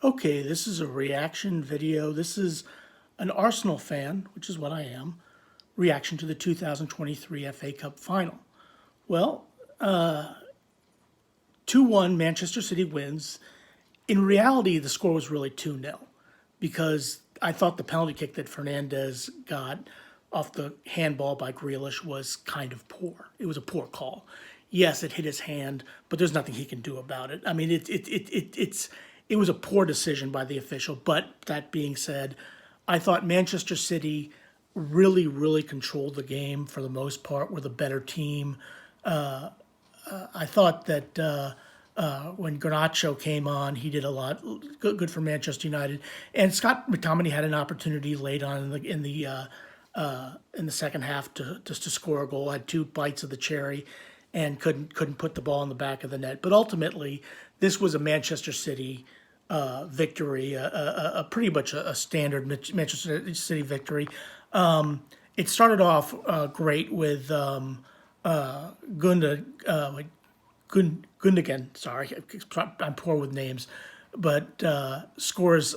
Okay, this is a reaction video. This is an Arsenal fan, which is what I am, reaction to the 2023 FA Cup final. Well, 2-1 Manchester City wins. In reality, the score was really 2-0 because I thought the penalty kick that Fernandez got off the handball by Grealish was kind of poor. It was a poor call. Yes, it hit his hand, but there's nothing he can do about it. I mean, it was a poor decision by the official. But that being said, I thought Manchester City really controlled the game for the most part. Were the better team. I thought that when Garnacho came on, he did a lot good for Manchester United. And Scott McTominay had an opportunity late on in the second half to just to score a goal. Had two bites of the cherry, and couldn't put the ball in the back of the net. But ultimately, this was a Manchester City victory, a pretty much a standard Manchester City victory. It started off great with Gunda, Gundogan. Sorry, I'm poor with names, but scores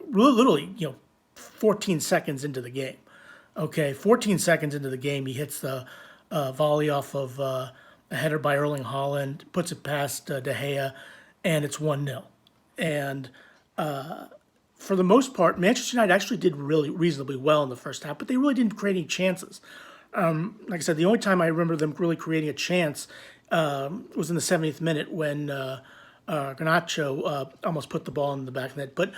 literally 14 seconds into the game. Okay, 14 seconds into the game, he hits the volley off of a header by Erling Haaland, puts it past De Gea, and it's 1-0. And for the most part, Manchester United actually did really reasonably well in the first half, but they really didn't create any chances. Like I said, the only time I remember them really creating a chance was in the 70th minute when Garnacho almost put the ball in the back of the net. But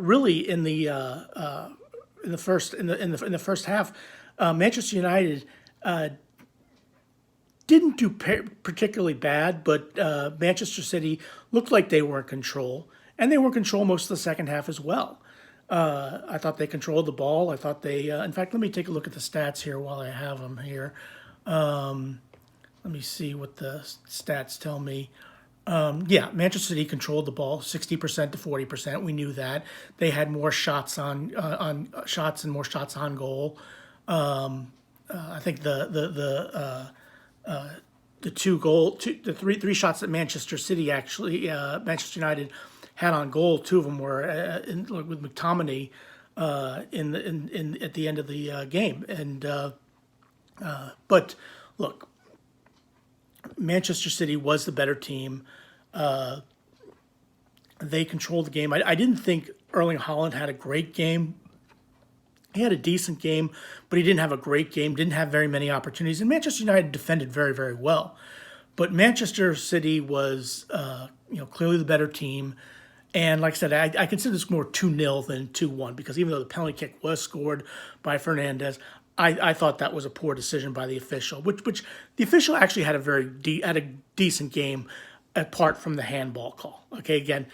really, in the first half, Manchester United didn't do particularly bad, but Manchester City looked like they were in control, and they were in control most of the second half as well. I thought they controlled the ball. I thought they, in fact, let me take a look at the stats here while I have them here. Let me see what the stats tell me. Yeah, Manchester City controlled the ball 60% to 40%. We knew that they had more shots on shots and more shots on goal. I think the three shots that Manchester United had on goal. Two of them were with McTominay at the end of the game. And but look, Manchester City was the better team. They controlled the game. I didn't think Erling Haaland had a great game. He had a decent game, but he didn't have a great game, didn't have very many opportunities. And Manchester United defended very well. But Manchester City was, clearly the better team. And like I said, I consider this more 2-0 than 2-1 because even though the penalty kick was scored by Fernandez, I thought that was a poor decision by the official, which the official actually had a decent game apart from the handball call. Okay, again,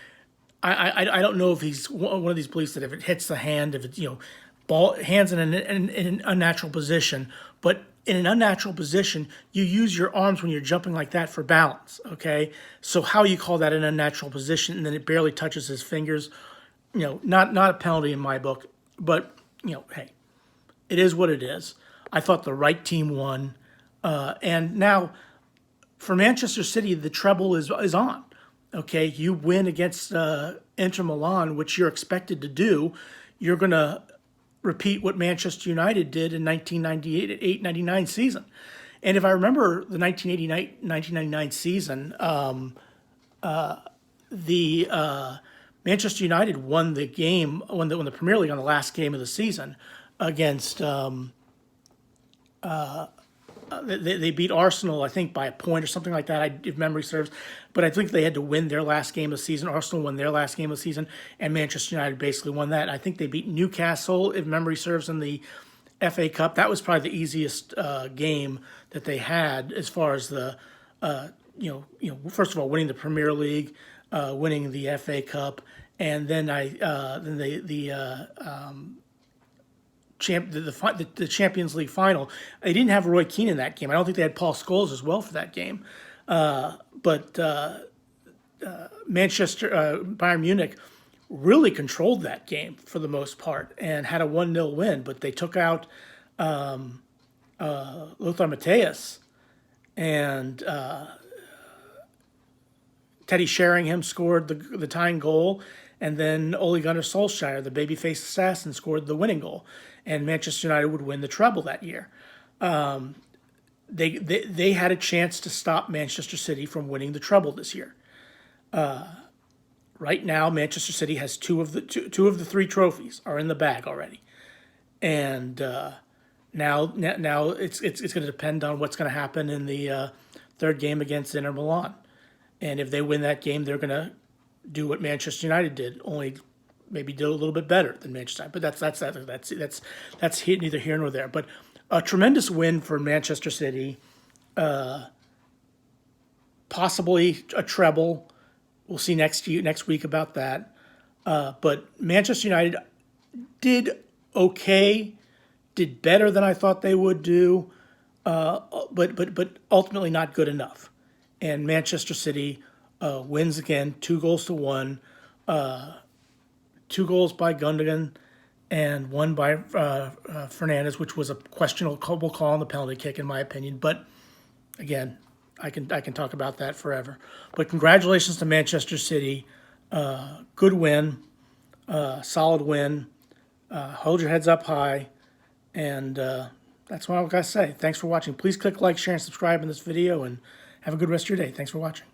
I don't know if he's one of these beliefs that if it hits the hand, if it's hands in an unnatural position, but in an unnatural position, you use your arms when you're jumping like that for balance. Okay, so how you call that an unnatural position, and then it barely touches his fingers, not a penalty in my book, but hey, it is what it is. I thought the right team won, and now for Manchester City, the treble is on. Okay, you win against Inter Milan, which you're expected to do. You're gonna repeat what Manchester United did in 1998-99 season. And if I remember the 1999 season, the Manchester United won the game, won the Premier League on the last game of the season against. They beat Arsenal, I think, by a point or something like that, if memory serves. But I think they had to win their last game of the season. Arsenal won their last game of the season, and Manchester United basically won that. I think they beat Newcastle, if memory serves, in the FA Cup. That was probably the easiest game that they had as far as the, first of all, winning the Premier League, winning the FA Cup, and then the Champions League final. They didn't have Roy Keane in that game. I don't think they had Paul Scholes as well for that game. But Bayern Munich really controlled that game for the most part and had a 1-0 win. But they took out Lothar Matthäus and Teddy Sheringham scored the tying goal, and then Ole Gunnar Solskjaer, the babyface assassin, scored the winning goal, and Manchester United would win the treble that year. They had a chance to stop Manchester City from winning the treble this year. Right now, Manchester City has two of the three trophies are in the bag already, and now it's going to depend on what's going to happen in the third game against Inter Milan. And if they win that game, they're going to do what Manchester United did, only maybe do a little bit better than Manchester United. But that's neither here nor there. But a tremendous win for Manchester City, possibly a treble. We'll see next week about that. But Manchester United did okay, did better than I thought they would do, but ultimately not good enough. And Manchester City wins again, 2-1, 2 goals by Gundogan and 1 by Fernandes, which was a questionable call on the penalty kick, in my opinion. But again, I can talk about that forever. But congratulations to Manchester City. Good win, solid win. Hold your heads up high, and that's what I've got to say. Thanks for watching. Please click like, share, and subscribe in this video, and have a good rest of your day. Thanks for watching.